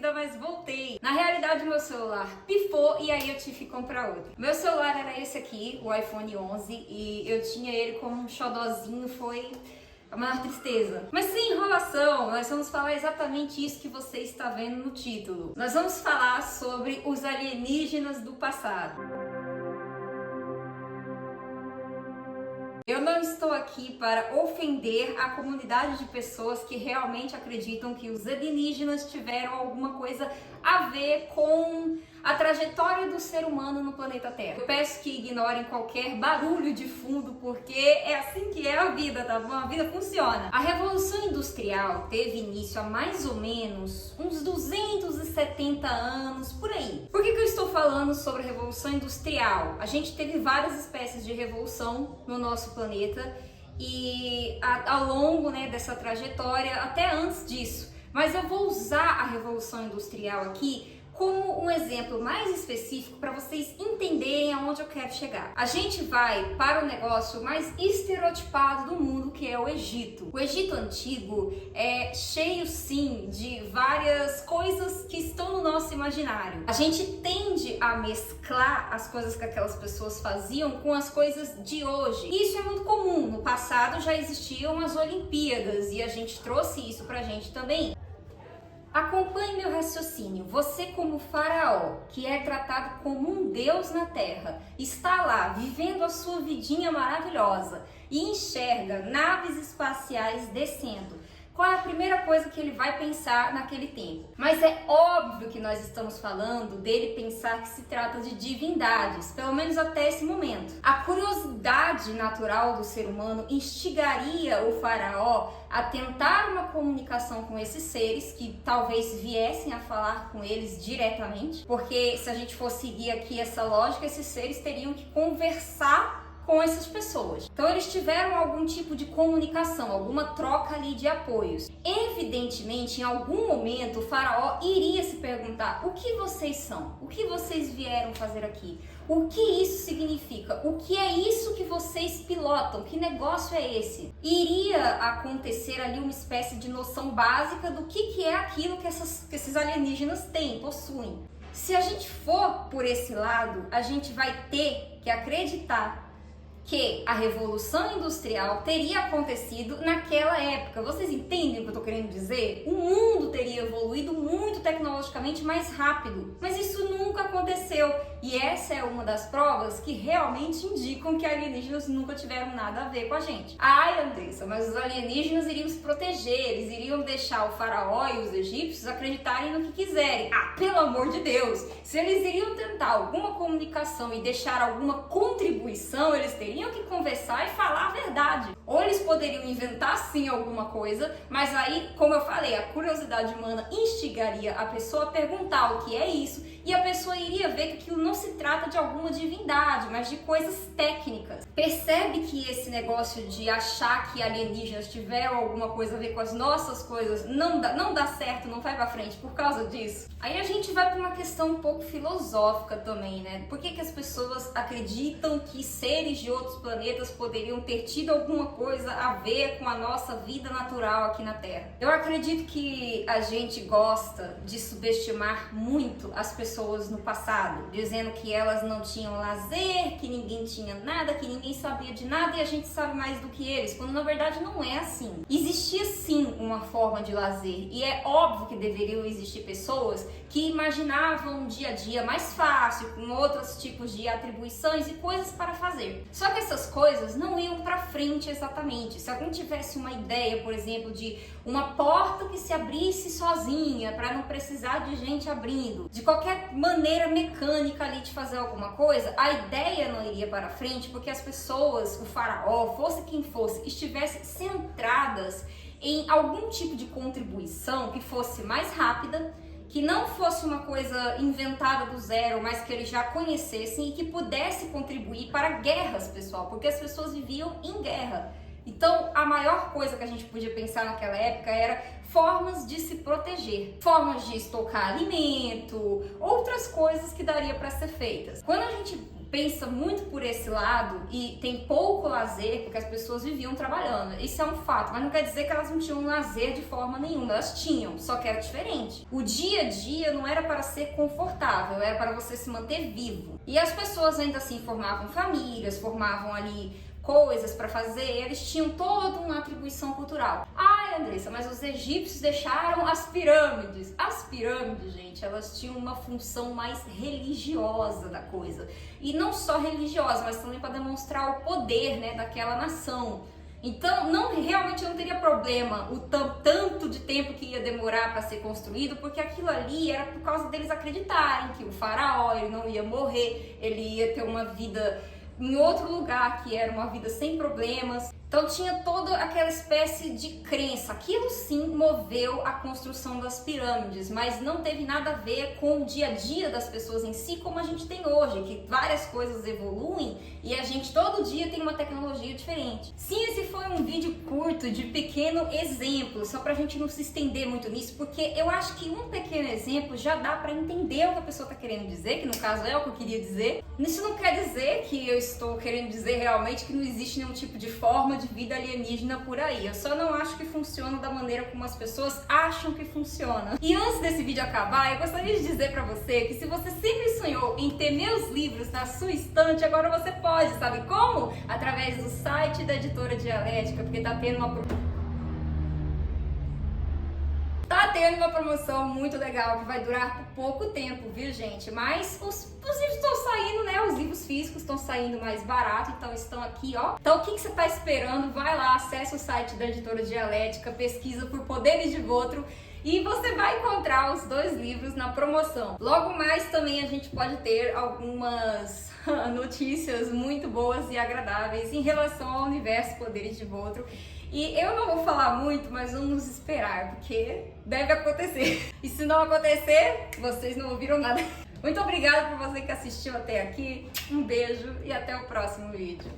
perdida, mas voltei. Na realidade, meu celular pifou e aí eu tive que comprar outro. Meu celular era esse aqui, o iPhone 11, e eu tinha ele como um xodozinho, foi a maior tristeza. Mas sem enrolação, nós vamos falar exatamente isso que você está vendo no título. Nós vamos falar sobre os alienígenas do passado. Eu não estou aqui para ofender a comunidade de pessoas que realmente acreditam que os alienígenas tiveram alguma coisa a ver com a trajetória do ser humano no planeta Terra. Eu peço que ignorem qualquer barulho de fundo, porque é assim que é a vida, tá bom? A vida funciona. A Revolução Industrial teve início há mais ou menos uns 270 anos, por aí. Por que eu estou falando sobre a Revolução Industrial? A gente teve várias espécies de revolução no nosso planeta e ao longo, dessa trajetória, até antes disso. Mas eu vou usar a Revolução Industrial aqui como um exemplo mais específico para vocês entenderem aonde eu quero chegar. A gente vai para o negócio mais estereotipado do mundo, que é o Egito. O Egito antigo é cheio, sim, de várias coisas que estão no nosso imaginário. A gente tende a mesclar as coisas que aquelas pessoas faziam com as coisas de hoje. E isso é muito comum. No passado já existiam as Olimpíadas e a gente trouxe isso pra gente também. Acompanhe meu raciocínio. Você, como faraó, que é tratado como um deus na terra, está lá vivendo a sua vidinha maravilhosa e enxerga naves espaciais descendo. Qual é a primeira coisa que ele vai pensar naquele tempo? Mas é óbvio que nós estamos falando dele pensar que se trata de divindades, pelo menos até esse momento. A curiosidade natural do ser humano instigaria o faraó a tentar uma comunicação com esses seres, que talvez viessem a falar com eles diretamente, porque se a gente for seguir aqui essa lógica, esses seres teriam que conversar com essas pessoas. Então eles tiveram algum tipo de comunicação, alguma troca ali de apoios. Evidentemente, em algum momento, o faraó iria se perguntar: o que vocês são? O que vocês vieram fazer aqui? O que isso significa? O que é isso que vocês pilotam? Que negócio é esse? Iria acontecer ali uma espécie de noção básica do que é aquilo que esses alienígenas têm, possuem. Se a gente for por esse lado, a gente vai ter que acreditar que a Revolução Industrial teria acontecido naquela época. Vocês entendem o que eu estou querendo dizer? O mundo teria evoluído muito tecnologicamente mais rápido, mas isso nunca aconteceu. E essa é uma das provas que realmente indicam que alienígenas nunca tiveram nada a ver com a gente. Ai, Andressa, mas os alienígenas iriam se proteger, eles iriam deixar o faraó e os egípcios acreditarem no que quiserem. Ah, pelo amor de Deus! Se eles iriam tentar alguma comunicação e deixar alguma contribuição, eles teriam que conversar e falar a verdade. Ou eles poderiam inventar sim alguma coisa, mas aí, como eu falei, a curiosidade humana instigaria a pessoa a perguntar o que é isso, e a pessoa iria ver que aquilo não se trata de alguma divindade, mas de coisas técnicas. Percebe que esse negócio de achar que alienígenas tiveram alguma coisa a ver com as nossas coisas não dá certo, não vai pra frente por causa disso? Aí a gente vai pra uma questão um pouco filosófica também, né? Por que as pessoas acreditam que seres de outros planetas poderiam ter tido alguma coisa a ver com a nossa vida natural aqui na Terra? Eu acredito que a gente gosta de subestimar muito as pessoas no passado, dizendo que elas não tinham lazer, que ninguém tinha nada, que ninguém sabia de nada e a gente sabe mais do que eles, quando na verdade não é assim. Existia sim uma forma de lazer e é óbvio que deveriam existir pessoas que imaginavam um dia a dia mais fácil, com outros tipos de atribuições e coisas para fazer. Só que essas coisas não iam para frente exatamente. Se alguém tivesse uma ideia, por exemplo, de uma porta que se abrisse sozinha para não precisar de gente abrindo, de qualquer maneira mecânica ali de fazer alguma coisa, a ideia não iria para frente porque as pessoas, o faraó, fosse quem fosse, estivessem centradas em algum tipo de contribuição que fosse mais rápida, que não fosse uma coisa inventada do zero, mas que eles já conhecessem e que pudesse contribuir para guerras, pessoal, porque as pessoas viviam em guerra. Então, a maior coisa que a gente podia pensar naquela época era formas de se proteger, formas de estocar alimento, outras coisas que daria para ser feitas. Quando a gente pensa muito por esse lado e tem pouco lazer, porque as pessoas viviam trabalhando. Isso é um fato, mas não quer dizer que elas não tinham lazer de forma nenhuma. Elas tinham, só que era diferente. O dia a dia não era para ser confortável, era para você se manter vivo. E as pessoas ainda assim formavam famílias, formavam ali coisas para fazer, eles tinham toda uma atribuição cultural. Ai, Andressa, mas os egípcios deixaram as pirâmides. As pirâmides, gente, elas tinham uma função mais religiosa da coisa. E não só religiosa, mas também para demonstrar o poder, né, daquela nação. Então, realmente não teria problema o tanto de tempo que ia demorar para ser construído, porque aquilo ali era por causa deles acreditarem que o faraó ele não ia morrer, ele ia ter uma vida em outro lugar, que era uma vida sem problemas. Então tinha toda aquela espécie de crença. Aquilo sim moveu a construção das pirâmides, mas não teve nada a ver com o dia a dia das pessoas em si, como a gente tem hoje, que várias coisas evoluem e a gente todo dia tem uma tecnologia diferente. Sim, esse foi um vídeo curto de pequeno exemplo, só pra gente não se estender muito nisso, porque eu acho que um pequeno exemplo já dá pra entender o que a pessoa tá querendo dizer, que no caso é o que eu queria dizer. Isso não quer dizer que eu estou querendo dizer realmente que não existe nenhum tipo de forma de vida alienígena por aí. Eu só não acho que funciona da maneira como as pessoas acham que funciona. E antes desse vídeo acabar, eu gostaria de dizer pra você que se você sempre sonhou em ter meus livros na sua estante, agora você pode, sabe como? Através do site da Editora Dialética, porque tá tendo uma promoção muito legal que vai durar por pouco tempo, viu, gente? Mas os livros estão saindo, né? Os livros físicos estão saindo mais barato, então estão aqui, ó. Então o que você tá esperando? Vai lá, acesse o site da Editora Dialética, pesquisa por Poderes de Votro e você vai encontrar os 2 livros na promoção. Logo mais também a gente pode ter algumas notícias muito boas e agradáveis em relação ao universo Poderes de Votro. E eu não vou falar muito, mas vamos esperar, porque deve acontecer. E se não acontecer, vocês não ouviram nada. Muito obrigada por você que assistiu até aqui. Um beijo e até o próximo vídeo.